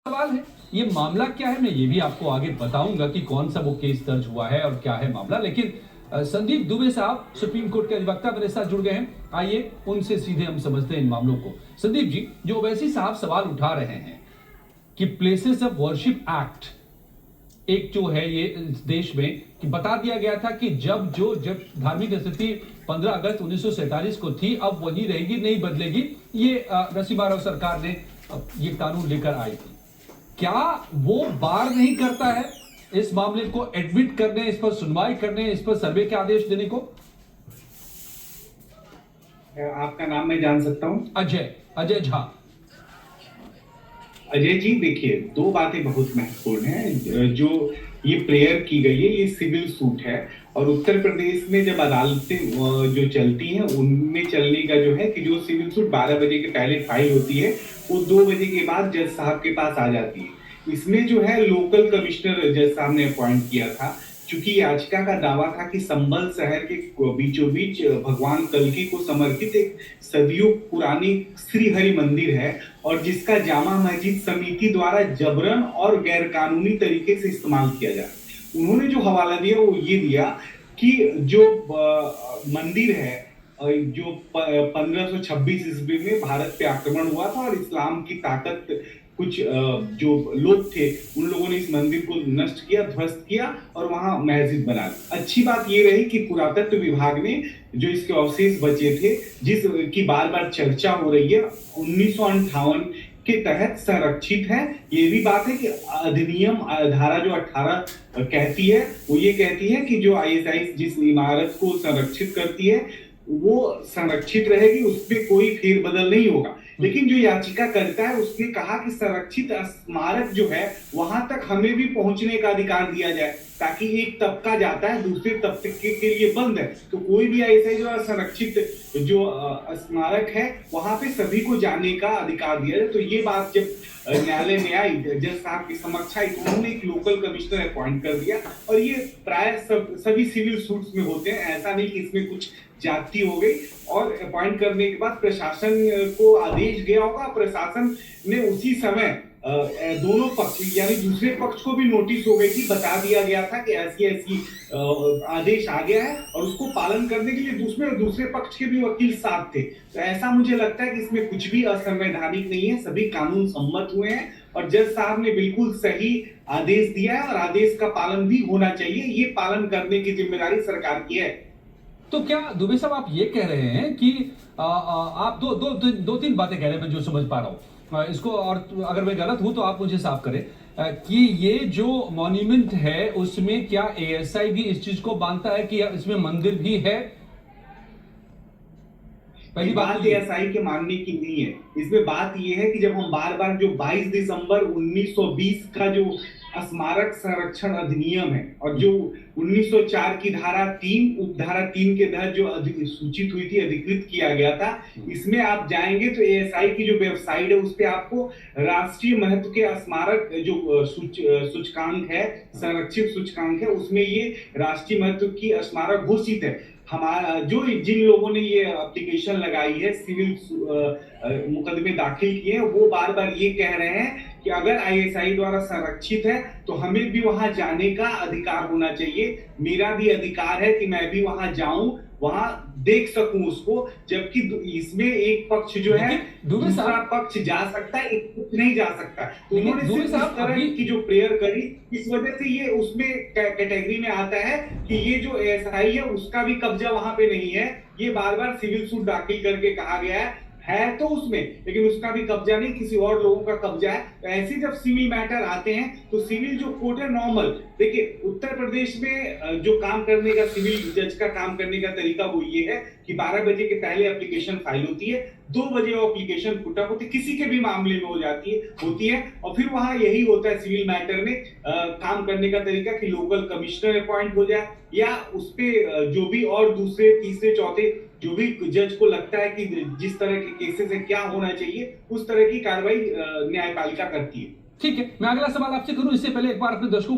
सवाल है, ये मामला क्या है, मैं ये भी आपको आगे बताऊंगा कि कौन सा वो केस दर्ज हुआ है और क्या है मामला। लेकिन संदीप दुबे साहब सुप्रीम कोर्ट के अधिवक्ता मेरे साथ जुड़ गए हैं। आइए उनसे सीधे हम समझते हैं इन मामलों को। संदीप जी, जो ओवैसी साहब सवाल उठा रहे हैं कि प्लेसेस ऑफ वर्शिप एक्ट एक जो है ये इस देश में कि बता दिया गया था कि जब धार्मिक स्थिति 15 अगस्त 1947 को थी, अब वही रहेगी, नहीं बदलेगी। ये नरसिम्हा राव सरकार ने ये कानून लेकर आई थी। क्या वो बार नहीं करता है इस मामले को एडमिट करने, इस पर सुनवाई करने, इस पर सर्वे के आदेश देने को? आपका नाम मैं जान सकता हूं? अजय झा। अजय जी, देखिए, दो बातें बहुत महत्वपूर्ण हैं। जो ये प्रेयर की गई है, ये सिविल सूट है, और उत्तर प्रदेश में जब अदालतें जो चलती हैं उनमें चलने का जो है कि जो सिविल सूट 12 बजे के पहले फाइल होती है वो 2 बजे के बाद जज साहब के पास आ जाती है। इसमें जो है लोकल कमिश्नर जज साहब ने अपॉइंट किया था, चूंकि याचिका का दावा था कि संभल शहर के बीचों बीच भगवान कल्की को समर्पित एक सदियों पुरानी श्री हरि मंदिर है, और जिसका जामा मस्जिद समिति द्वारा जबरन और गैरकानूनी तरीके से इस्तेमाल किया जा रहा है। उन्होंने जो हवाला दिया वो ये दिया कि जो मंदिर है, जो 1526 ईस्वी में भारत पे आक्रमण हुआ था और इस्लाम की ताकत कुछ जो लोग थे उन लोगों ने इस मंदिर को नष्ट किया, ध्वस्त किया और वहां मस्जिद बना दी। अच्छी बात ये रही कि पुरातत्व विभाग ने जो इसके अवशेष बचे थे, जिस की बार बार चर्चा हो रही है, 1958 के तहत संरक्षित है। ये भी बात है कि अधिनियम धारा जो 18 कहती है वो ये कहती है कि जो आईएसआई जिस इमारत को संरक्षित करती है वो संरक्षित रहेगी, उसपे कोई फेरबदल नहीं होगा। लेकिन जो याचिका करता है उसने कहा कि संरक्षित स्मारक जो है वहां तक हमें भी पहुंचने का अधिकार दिया जाए, ताकि एक तबका जाता है दूसरे तबके के लिए बंद है, तो कोई भी ऐसे जो संरक्षित जो स्मारक है वहां पे सभी को जाने का अधिकार दिया जाए। तो ये बात जब न्यायालय में आई, जज साहब के समक्ष आई, तो उन्होंने एक लोकल कमिश्नर अपॉइंट कर दिया। और ये प्राय सभी सिविल सूट्स में होते हैं, ऐसा नहीं कि इसमें कुछ जाति हो गई। और अपॉइंट करने के बाद प्रशासन को आदेश गया होगा, प्रशासन ने उसी समय दोनों पक्ष यानी दूसरे पक्ष को भी नोटिस हो गई थी, बता दिया गया था कि ऐसी ऐसी आदेश आ गया है, और उसको पालन करने के लिए दूसरे पक्ष के भी वकील साथ थे। तो ऐसा मुझे लगता है कि इसमें कुछ भी असंवैधानिक नहीं है, सभी कानून सम्मत हुए हैं और जज साहब ने बिल्कुल सही आदेश दिया है और आदेश का पालन भी होना चाहिए। ये पालन करने की जिम्मेदारी सरकार की है। तो क्या दुबे साहब आप ये कह रहे हैं कि आप दो तीन बातें कह रहे हैं, मैं जो समझ पा रहा हूं इसको, और अगर मैं गलत हूं तो आप मुझे साफ करें कि ये जो मॉन्यूमेंट है उसमें क्या एएसआई भी इस चीज को मानता है कि इसमें मंदिर भी है? पहली बात एएसआई के मानने की नहीं है, इसमें बात यह है कि जब हम बार बार जो 22 दिसंबर 1920 का जो स्मारक संरक्षण अधिनियम है और जो 1904 की धारा 3 उपधारा 3 के तहत जो सूचित हुई थी, अधिकृत किया गया था, इसमें आप जाएंगे तो एएसआई की जो वेबसाइट है उस पे आपको राष्ट्रीय महत्व के स्मारक जो सूचकांक है, संरक्षित सूचकांक है, उसमें ये राष्ट्रीय महत्व की स्मारक घोषित है। हमारा जो जिन लोगों ने ये एप्लीकेशन लगाई है, सिविल मुकदमे दाखिल किए हैं, वो बार बार ये कह रहे हैं कि अगर आईएसआई द्वारा संरक्षित है तो हमें भी वहां जाने का अधिकार होना चाहिए। मेरा भी अधिकार है कि मैं भी वहां जाऊं, वहां देख सकूं उसको, जबकि इसमें एक पक्ष जो है दूसरा पक्ष जा सकता है, एक पक्ष नहीं जा सकता। तो उन्होंने सिर्फ इस तरह की जो प्रेयर करी, इस वजह से ये उसमें कैटेगरी में आता है कि ये जो एएसआई है उसका भी कब्जा वहां पे नहीं है। ये बार बार सिविल सूट दाखिल करके कहा गया है तो उसमें, लेकिन उसका भी कब्जा नहीं, किसी और लोगों का कब्जा है। तो ऐसे जब सिविल मैटर आते हैं तो सिविल जो कोर्ट है नॉर्मल, देखिए उत्तर प्रदेश में जो काम करने का सिविल जज का काम करने का तरीका वो ये है कि 12 बजे के पहले एप्लीकेशन फाइल होती है, 2 बजे वो एप्लीकेशन पुट अप होती है, किसी के भी मामले में हो जाती है होती है, और फिर वहां यही होता है सिविल मैटर में काम करने का तरीका कि लोकल कमिश्नर अपॉइंट हो जाए, या उस पे जो भी और दूसरे तीसरे चौथे जो भी जज को लगता है कि जिस तरह के केसेस है क्या होना चाहिए, उस तरह की कार्रवाई न्यायपालिका करती है। ठीक है, मैं अगला सवाल आपसे करूं, इससे पहले एक बार अपने दर्शकों